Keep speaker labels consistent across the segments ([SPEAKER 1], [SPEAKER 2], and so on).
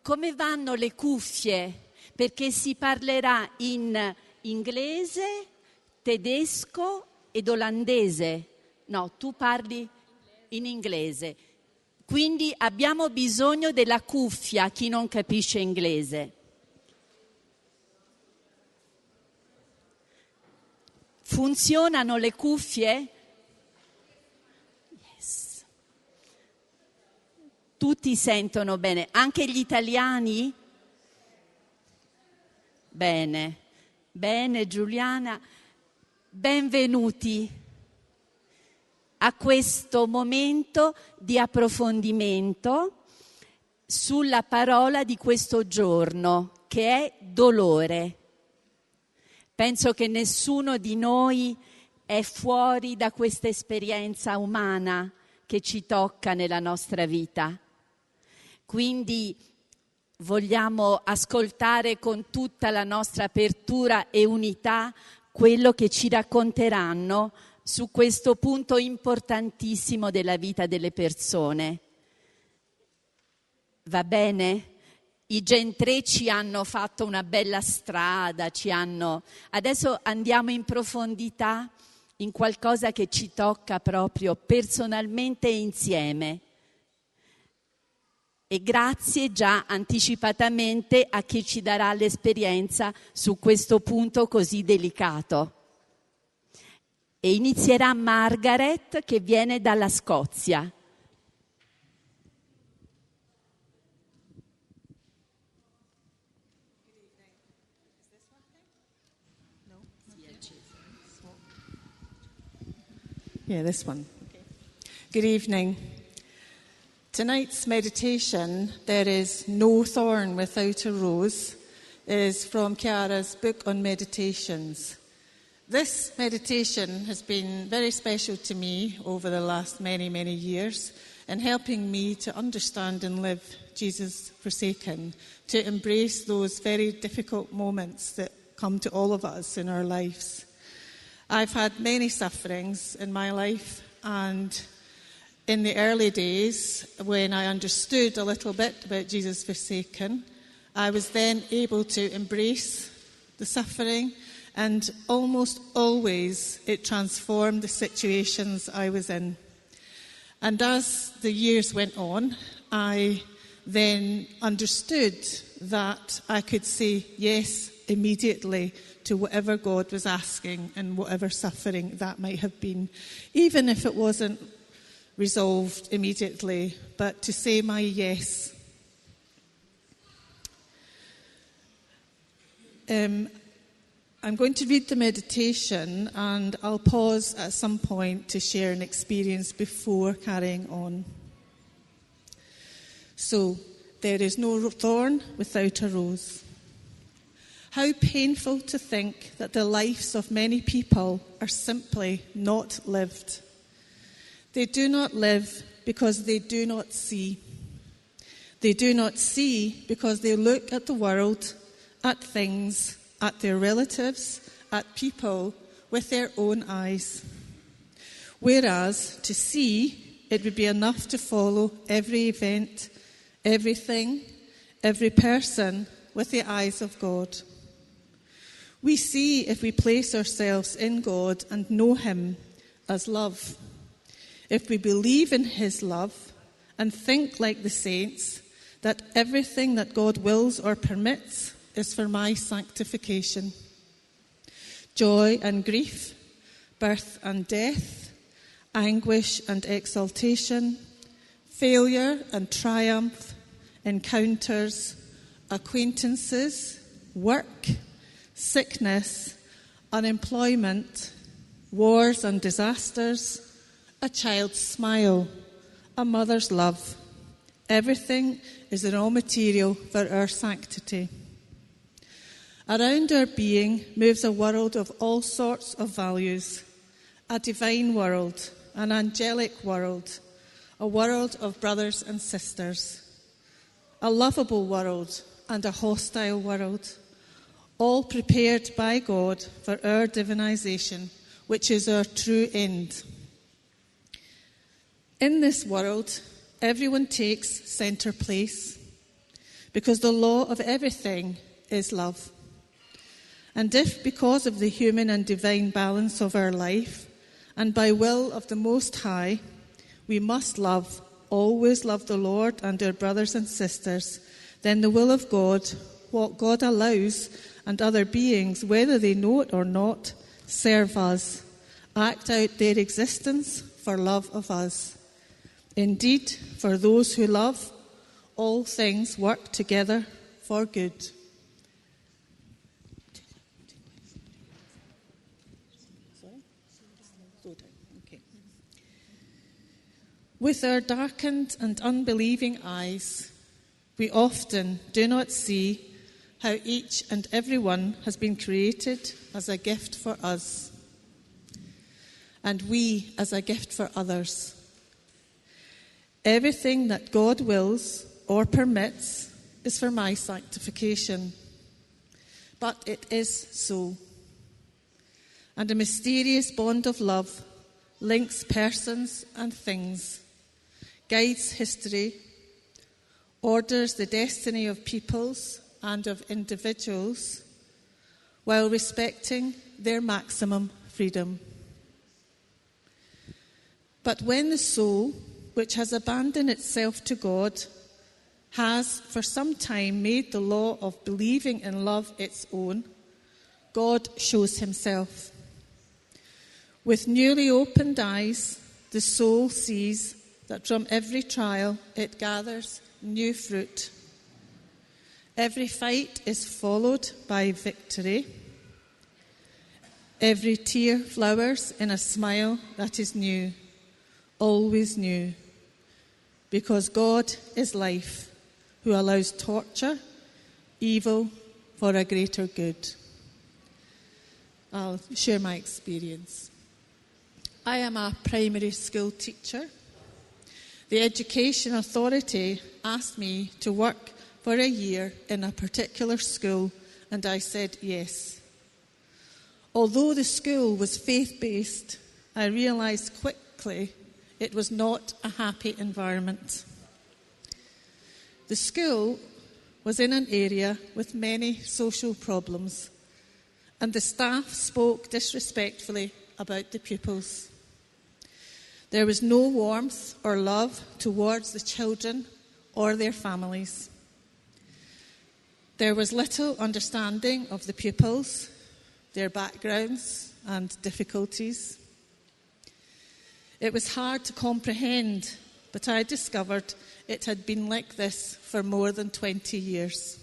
[SPEAKER 1] come vanno le cuffie? Perché si parlerà in inglese, tedesco ed olandese. No, tu parli in inglese. Quindi abbiamo bisogno della cuffia, chi non capisce inglese. Funzionano le cuffie? Yes. Tutti sentono bene, anche gli italiani? Bene, bene Giuliana, benvenuti a questo momento di approfondimento sulla parola di questo giorno, che è dolore. Penso che nessuno di noi è fuori da questa esperienza umana che ci tocca nella nostra vita. Quindi vogliamo ascoltare con tutta la nostra apertura e unità quello che ci racconteranno su questo punto importantissimo della vita delle persone. Va bene? I Gen 3 ci hanno fatto una bella strada, adesso andiamo in profondità in qualcosa che ci tocca proprio personalmente e insieme. E grazie già anticipatamente a chi ci darà l'esperienza su questo punto così delicato. E inizierà Margaret, che viene dalla Scozia.
[SPEAKER 2] Yeah, this one. Okay. Good evening. Tonight's meditation, There is No Thorn Without a Rose, is from Chiara's book on meditations. This meditation has been very special to me over the last many, many years in helping me to understand and live Jesus forsaken, to embrace those very difficult moments that come to all of us in our lives. I've had many sufferings in my life, and in the early days, when I understood a little bit about Jesus forsaken, I was then able to embrace the suffering, and almost always it transformed the situations I was in. And as the years went on, I then understood that I could say yes immediately to whatever God was asking and whatever suffering that might have been, even if it wasn't resolved immediately, but to say my yes. I'm going to read the meditation, and I'll pause at some point to share an experience before carrying on. So, there is no thorn without a rose. How painful to think that the lives of many people are simply not lived. They do not live because they do not see. They do not see because they look at the world, at things, at their relatives, at people with their own eyes. Whereas to see, it would be enough to follow every event, everything, every person with the eyes of God. We see if we place ourselves in God and know Him as love. If we believe in His love and think like the saints, that everything that God wills or permits is for my sanctification. Joy and grief, birth and death, anguish and exaltation, failure and triumph, encounters, acquaintances, work, sickness, unemployment, wars and disasters, a child's smile, a mother's love. Everything is the raw material for our sanctity. Around our being moves a world of all sorts of values, a divine world, an angelic world, a world of brothers and sisters, a lovable world and a hostile world, all prepared by God for our divinization, which is our true end. In this world, everyone takes center place. because the law of everything is love. And if, because of the human and divine balance of our life, and by will of the Most High, we must always love the Lord and our brothers and sisters, then the will of God, what God allows, and other beings, whether they know it or not, serve us, act out their existence for love of us. Indeed, for those who love, all things work together for good. With our darkened and unbelieving eyes, we often do not see how each and every one has been created as a gift for us, and we as a gift for others. Everything that God wills or permits is for my sanctification, but it is so. And a mysterious bond of love links persons and things, guides history, orders the destiny of peoples and of individuals, while respecting their maximum freedom. But when the soul, which has abandoned itself to God, has for some time made the law of believing in love its own, God shows himself. With newly opened eyes, the soul sees that from every trial it gathers new fruit. Every fight is followed by victory. Every tear flowers in a smile that is new, always new, because God is life, who allows torture, evil, for a greater good. I'll share my experience. I am a primary school teacher. The Education Authority asked me to work for a year in a particular school, and I said yes. Although the school was faith-based, I realised quickly it was not a happy environment. The school was in an area with many social problems, and the staff spoke disrespectfully about the pupils. There was no warmth or love towards the children or their families. There was little understanding of the pupils, their backgrounds and difficulties. It was hard to comprehend, but I discovered it had been like this for more than 20 years.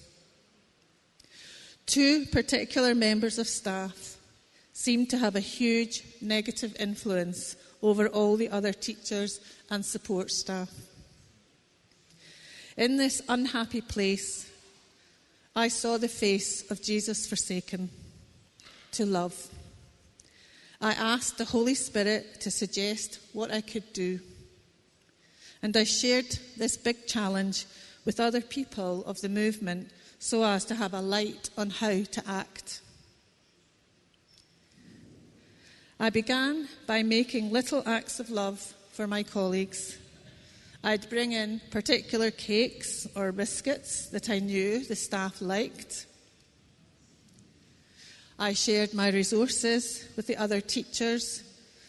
[SPEAKER 2] Two particular members of staff seemed to have a huge negative influence over all the other teachers and support staff. In this unhappy place, I saw the face of Jesus forsaken, to love. I asked the Holy Spirit to suggest what I could do. And I shared this big challenge with other people of the movement so as to have a light on how to act. I began by making little acts of love for my colleagues. I'd bring in particular cakes or biscuits that I knew the staff liked. I shared my resources with the other teachers,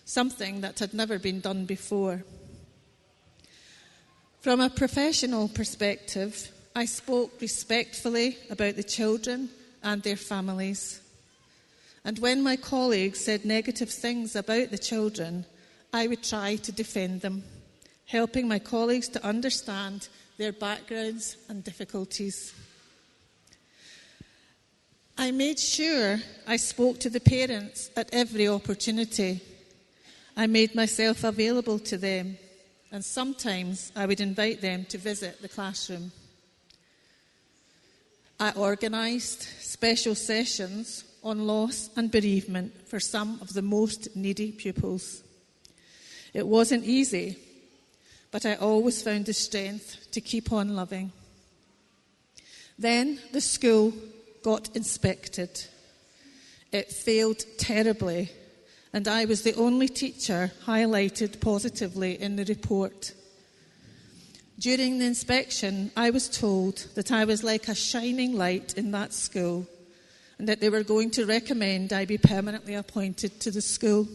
[SPEAKER 2] something that had never been done before. From a professional perspective, I spoke respectfully about the children and their families. And when my colleagues said negative things about the children, I would try to defend them, helping my colleagues to understand their backgrounds and difficulties. I made sure I spoke to the parents at every opportunity. I made myself available to them, and sometimes I would invite them to visit the classroom. I organised special sessions on loss and bereavement for some of the most needy pupils. It wasn't easy, but I always found the strength to keep on loving. Then the school got inspected. It failed terribly, and I was the only teacher highlighted positively in the report. During the inspection, I was told that I was like a shining light in that school and that they were going to recommend I be permanently appointed to the school.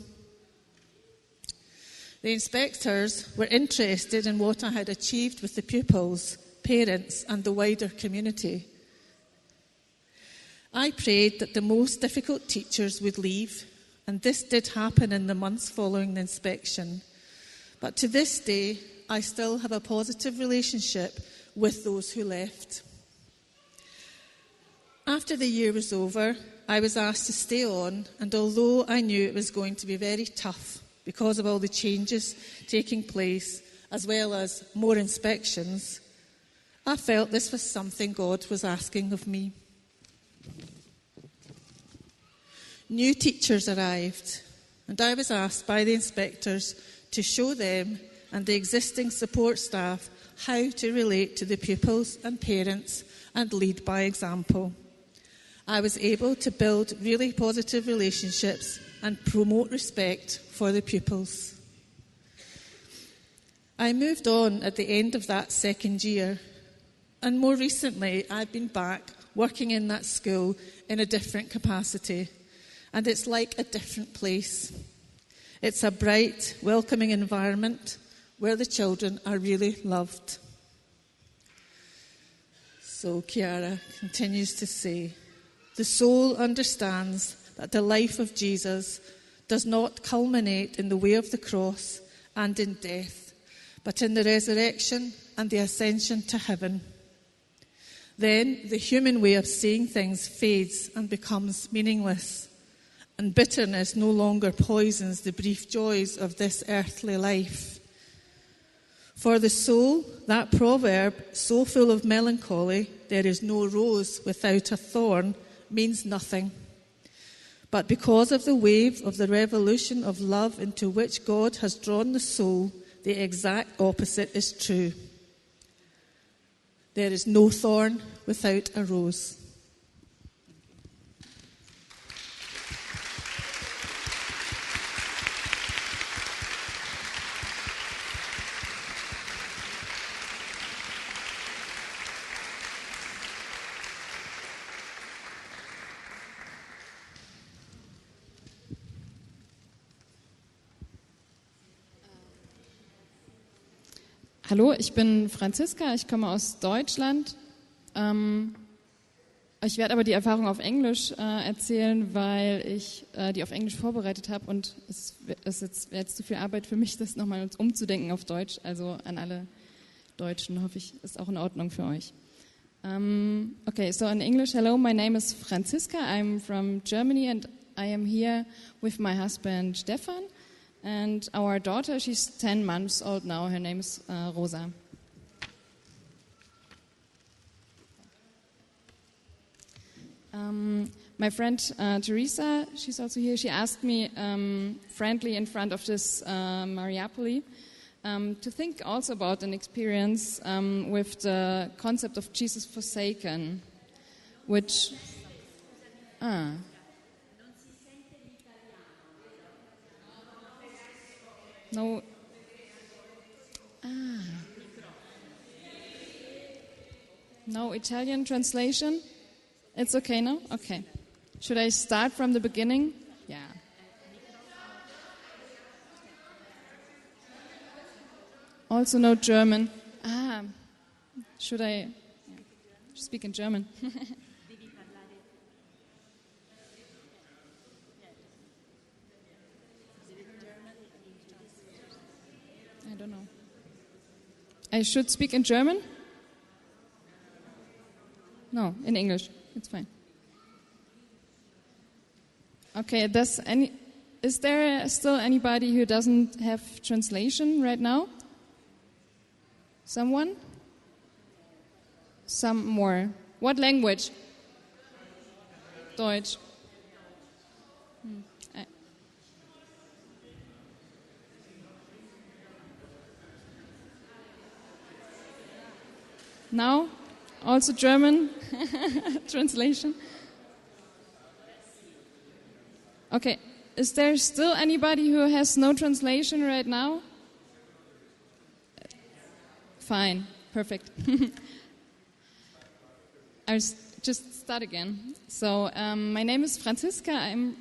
[SPEAKER 2] The inspectors were interested in what I had achieved with the pupils, parents, and the wider community. I prayed that the most difficult teachers would leave, and this did happen in the months following the inspection. But to this day, I still have a positive relationship with those who left. After the year was over, I was asked to stay on, and although I knew it was going to be very tough because of all the changes taking place, as well as more inspections, I felt this was something God was asking of me. New teachers arrived, and I was asked by the inspectors to show them and the existing support staff how to relate to the pupils and parents and lead by example. I was able to build really positive relationships and promote respect for the pupils. I moved on at the end of that second year, and more recently I've been back working in that school in a different capacity, and it's like a different place. It's a bright, welcoming environment where the children are really loved. So Chiara continues to say, the soul understands that the life of Jesus does not culminate in the way of the cross and in death, but in the resurrection and the ascension to heaven. Then the human way of seeing things fades and becomes meaningless, and bitterness no longer poisons the brief joys of this earthly life. For the soul, that proverb, so full of melancholy, there is no rose without a thorn, means nothing. But because of the wave of the revolution of love into which God has drawn the soul, the exact opposite is true. There is no thorn without a rose.
[SPEAKER 3] Hallo, ich bin Franziska, ich komme aus Deutschland. Ich werde aber die Erfahrung auf Englisch erzählen, weil ich die auf Englisch vorbereitet habe und es wäre jetzt zu viel Arbeit für mich, das nochmal umzudenken auf Deutsch. Also an alle Deutschen hoffe ich, ist auch in Ordnung für euch. Okay, so in English, hello, my name is Franziska, I'm from Germany and I am here with my husband Stefan. And our daughter, she's 10 months old now. Her name is Rosa. My friend Teresa, she's also here. She asked me friendly in front of this Mariapolis to think also about an experience with the concept of Jesus forsaken, which... No. No Italian translation? It's okay now? Okay. Should I start from the beginning? Yeah. Also no German. Should I speak in German? I don't know. I should speak in German? No, in English. It's fine. Okay, is there still anybody who doesn't have translation right now? Someone? Some more. What language? Deutsch. Now, also German translation. Okay, is there still anybody who has no translation right now? Fine. perfect. I'll just start again. So my name is Franziska. I'm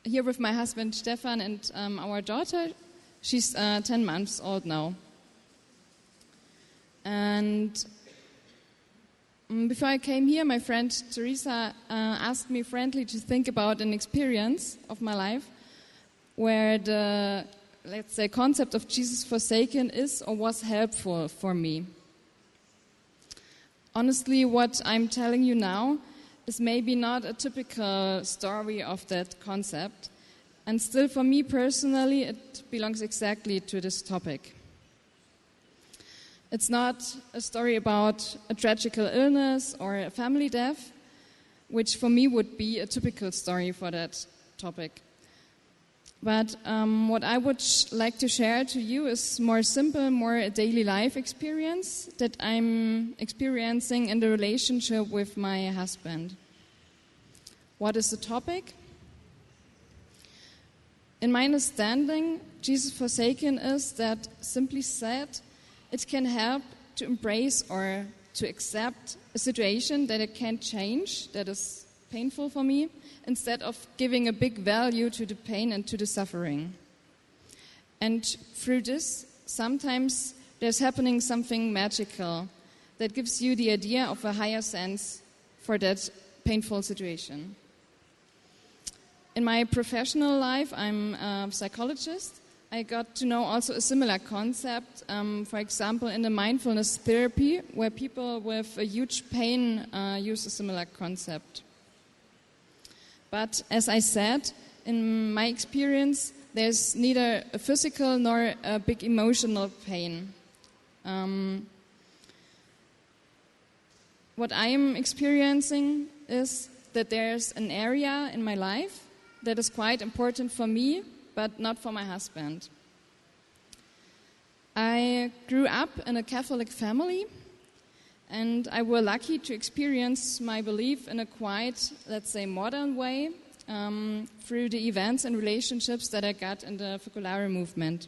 [SPEAKER 3] here with my husband Stefan and our daughter. She's 10 months old now. And before I came here, my friend Teresa asked me friendly to think about an experience of my life where the, let's say, concept of Jesus forsaken is or was helpful for me. Honestly, what I'm telling you now is maybe not a typical story of that concept, and still for me personally it belongs exactly to this topic. It's not a story about a tragical illness or a family death, which for me would be a typical story for that topic. But what I would like to share to you is more simple, more a daily life experience that I'm experiencing in the relationship with my husband. What is the topic? In my understanding, Jesus forsaken is that, simply said, it can help to embrace or to accept a situation that it can't change, that is painful for me, instead of giving a big value to the pain and to the suffering. And through this, sometimes there's happening something magical that gives you the idea of a higher sense for that painful situation. In my professional life, I'm a psychologist. I got to know also a similar concept, for example, in the mindfulness therapy, where people with a huge pain use a similar concept. But as I said, in my experience, there's neither a physical nor a big emotional pain. What I am experiencing is that there's an area in my life that is quite important for me, but not for my husband. I grew up in a Catholic family, and I was lucky to experience my belief in a quite, let's say, modern way through the events and relationships that I got in the Focolare movement.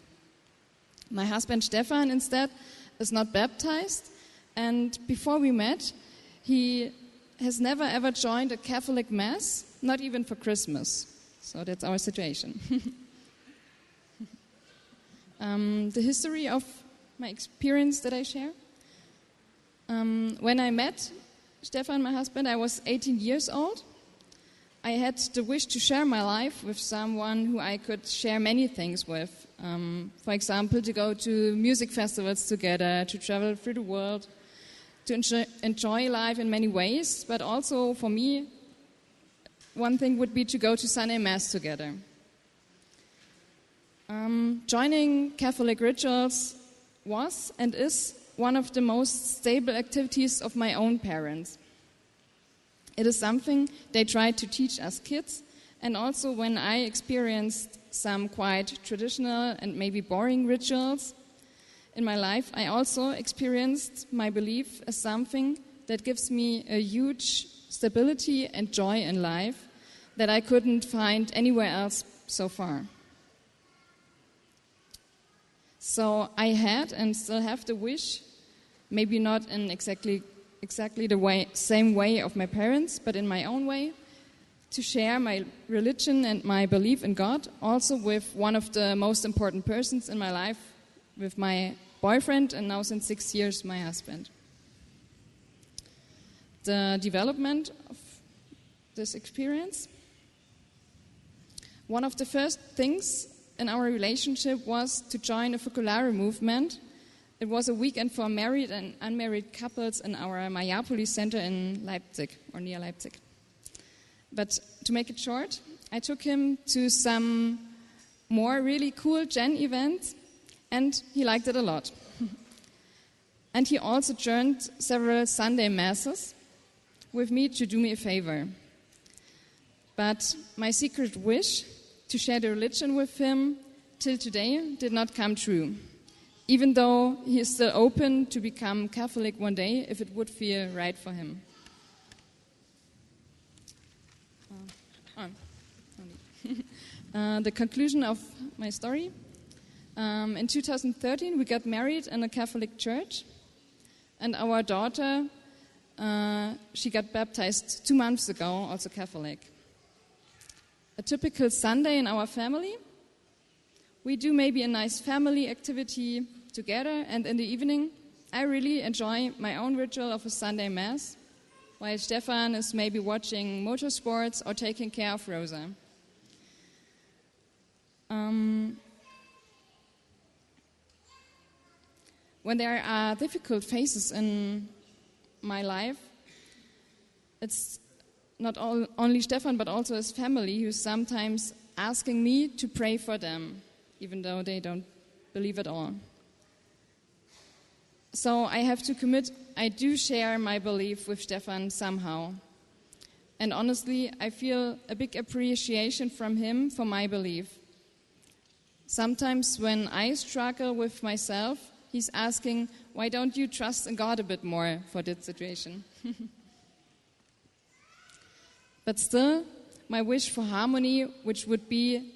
[SPEAKER 3] My husband Stefan, instead, is not baptized, and before we met, he has never ever joined a Catholic Mass, not even for Christmas. So that's our situation. The history of my experience that I share. When I met Stefan, my husband, I was 18 years old. I had the wish to share my life with someone who I could share many things with. For example, to go to music festivals together, to travel through the world, to enjoy life in many ways, but also for me, one thing would be to go to Sunday Mass together. Joining Catholic rituals was and is one of the most stable activities of my own parents. It is something they tried to teach us kids, and also when I experienced some quite traditional and maybe boring rituals in my life, I also experienced my belief as something that gives me a huge stability and joy in life that I couldn't find anywhere else so far. So I had and still have the wish, maybe not in exactly the same way of my parents, but in my own way, to share my religion and my belief in God, also with one of the most important persons in my life, with my boyfriend, and now since 6 years, my husband. The development of this experience. One of the first things in our relationship was to join a Focolare movement. It was a weekend for married and unmarried couples in our Mariapolis center in Leipzig, or near Leipzig. But to make it short, I took him to some more really cool Gen events, and he liked it a lot. And he also joined several Sunday masses with me to do me a favor. But my secret wish to share the religion with him till today did not come true, even though he is still open to become Catholic one day if it would feel right for him. The conclusion of my story. In 2013, we got married in a Catholic church, and our daughter, she got baptized 2 months ago, also Catholic. A typical Sunday in our family, we do maybe a nice family activity together, and in the evening, I really enjoy my own ritual of a Sunday Mass, while Stefan is maybe watching motorsports or taking care of Rosa. When there are difficult phases in my life, it's not only Stefan, but also his family, who's sometimes asking me to pray for them, even though they don't believe at all. So I have to commit, I do share my belief with Stefan somehow. And honestly, I feel a big appreciation from him for my belief. Sometimes when I struggle with myself, he's asking, why don't you trust in God a bit more for this situation? But still, my wish for harmony, which would be,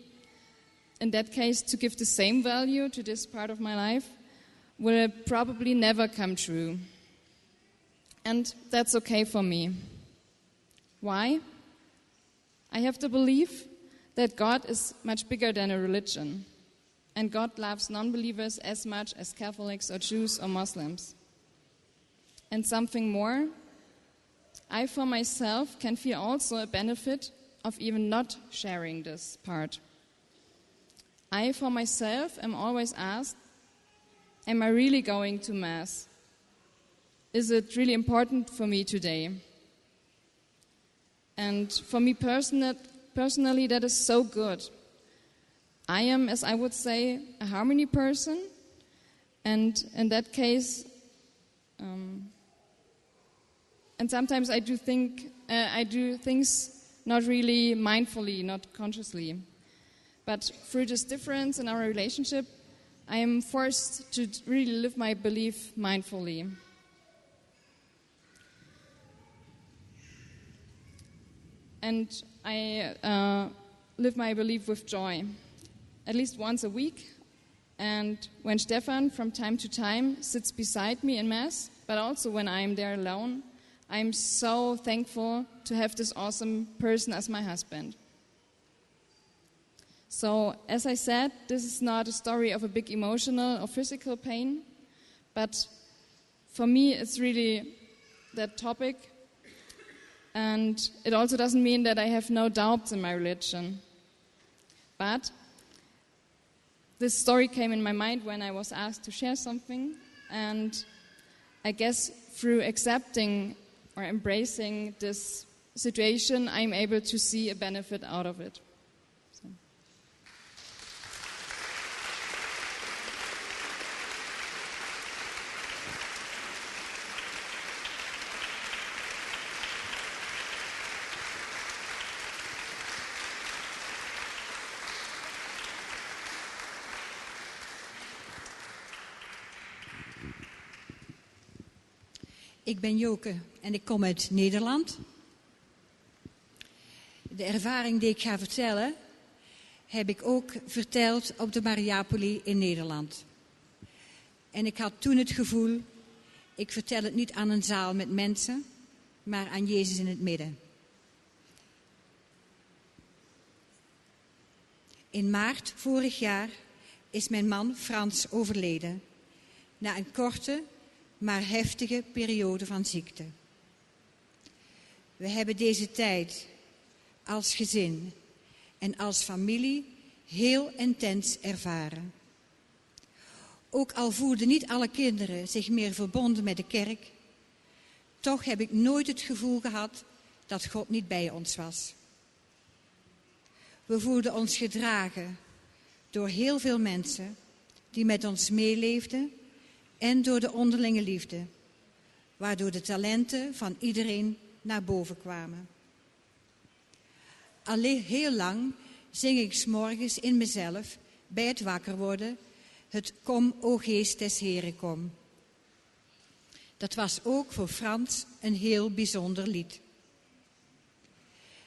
[SPEAKER 3] in that case, to give the same value to this part of my life, will probably never come true. And that's okay for me. Why? I have the belief that God is much bigger than a religion. And God loves non-believers as much as Catholics or Jews or Muslims. And something more, I for myself can feel also a benefit of even not sharing this part. I for myself am always asked, am I really going to Mass? Is it really important for me today? And for me personally, that is so good. I am, as I would say, a harmony person, and in that case, and sometimes I do things not really mindfully, not consciously. But through this difference in our relationship, I am forced to really live my belief mindfully. And I live my belief with joy, at least once a week. And when Stefan, from time to time, sits beside me in Mass, but also when I'm there alone, I'm so thankful to have this awesome person as my husband. So, as I said, this is not a story of a big emotional or physical pain, but for me it's really that topic. And it also doesn't mean that I have no doubts in my religion. But this story came in my mind when I was asked to share something, and I guess through accepting or embracing this situation, I'm able to see a benefit out of it. So.
[SPEAKER 4] Ik ben Joke en ik kom uit Nederland. De ervaring die ik ga vertellen, heb ik ook verteld op de Mariapolis in Nederland. En ik had toen het gevoel, ik vertel het niet aan een zaal met mensen, maar aan Jezus in het midden. In maart vorig jaar is mijn man Frans overleden, na een korte, maar heftige periode van ziekte. We hebben deze tijd als gezin en als familie heel intens ervaren. Ook al voelden niet alle kinderen zich meer verbonden met de kerk, toch heb ik nooit het gevoel gehad dat God niet bij ons was. We voelden ons gedragen door heel veel mensen die met ons meeleefden en door de onderlinge liefde, waardoor de talenten van iedereen naar boven kwamen. Al heel lang zing ik 's morgens in mezelf bij het wakker worden het Kom, o Geest des Heren, kom. Dat was ook voor Frans een heel bijzonder lied.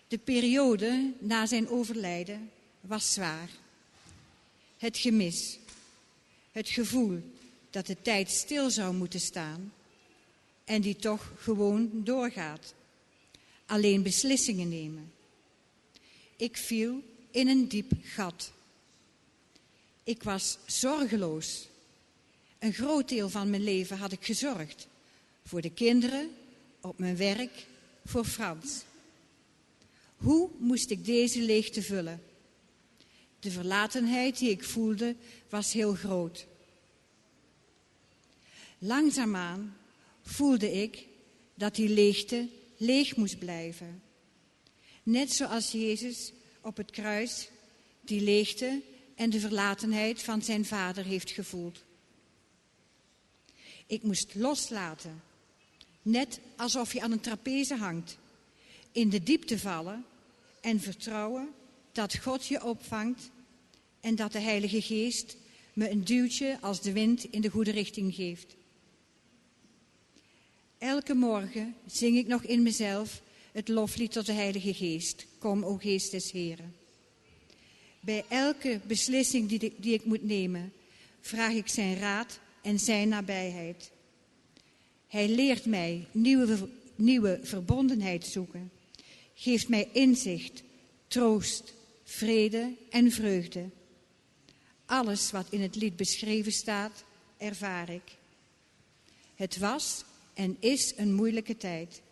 [SPEAKER 4] De periode na zijn overlijden was zwaar. Het gemis, Het gevoel dat de tijd stil zou moeten staan en die toch gewoon doorgaat. Alleen beslissingen nemen. Ik viel in een diep gat. Ik was zorgeloos. Een groot deel van mijn leven had ik gezorgd. Voor de kinderen, op mijn werk, voor Frans. Hoe moest ik deze leegte vullen? De verlatenheid die ik voelde was heel groot. Langzaamaan voelde ik dat die leegte leeg moest blijven. Net zoals Jezus op het kruis die leegte en de verlatenheid van zijn Vader heeft gevoeld. Ik moest loslaten, net alsof je aan een trapeze hangt, in de diepte vallen en vertrouwen dat God je opvangt en dat de Heilige Geest me een duwtje als de wind in de goede richting geeft. Elke morgen zing ik nog in mezelf het loflied tot de Heilige Geest. Kom, o Geest des Heren. Bij elke beslissing die ik moet nemen, vraag ik zijn raad en zijn nabijheid. Hij leert mij nieuwe verbondenheid zoeken. Geeft mij inzicht, troost, vrede en vreugde. Alles wat in het lied beschreven staat, ervaar ik. Het was en is een moeilijke tijd.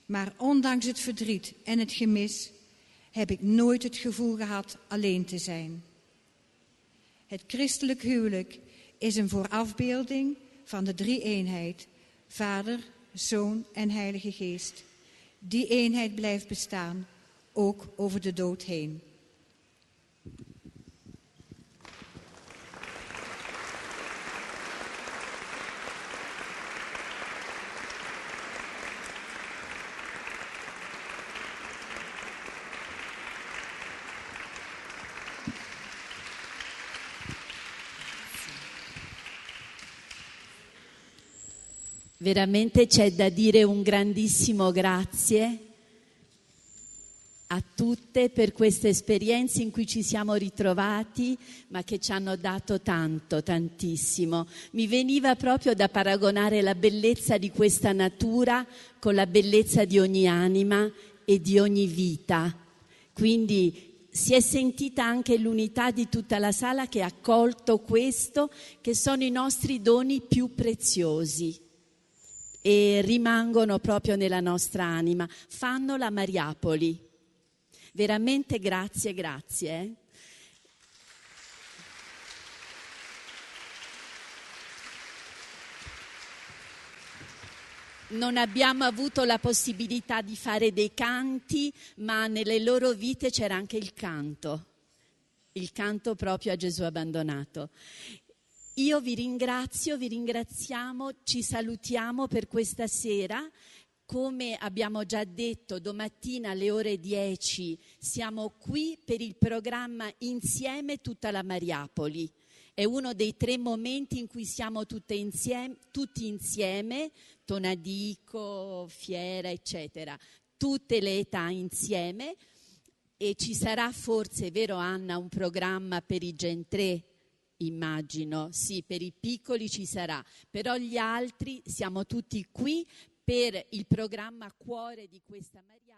[SPEAKER 4] Maar ondanks het verdriet en het gemis heb ik nooit het gevoel gehad alleen te zijn. Het christelijk huwelijk is een voorafbeelding van de drie-eenheid, Vader, Zoon en Heilige Geest. Die eenheid blijft bestaan, ook over de dood heen.
[SPEAKER 1] Veramente c'è da dire un grandissimo grazie a tutte per queste esperienze in cui ci siamo ritrovati, ma che ci hanno dato tanto, tantissimo. Mi veniva proprio da paragonare la bellezza di questa natura con la bellezza di ogni anima e di ogni vita. Quindi si è sentita anche l'unità di tutta la sala che ha accolto questo, che sono i nostri doni più preziosi. E rimangono proprio nella nostra anima, fanno la Mariapoli. Veramente grazie, grazie. Non abbiamo avuto la possibilità di fare dei canti, ma nelle loro vite c'era anche il canto proprio a Gesù abbandonato. Io vi ringrazio, vi ringraziamo, ci salutiamo per questa sera. Come abbiamo già detto, domattina alle ore 10 siamo qui per il programma Insieme tutta la Mariapoli. È uno dei 3 momenti in cui siamo tutti insieme, Tonadico, Fiera, eccetera, tutte le età insieme. E ci sarà forse, vero Anna, un programma per i Gen 3? Immagino, sì, per i piccoli ci sarà, però gli altri siamo tutti qui per il programma Cuore di questa Maria.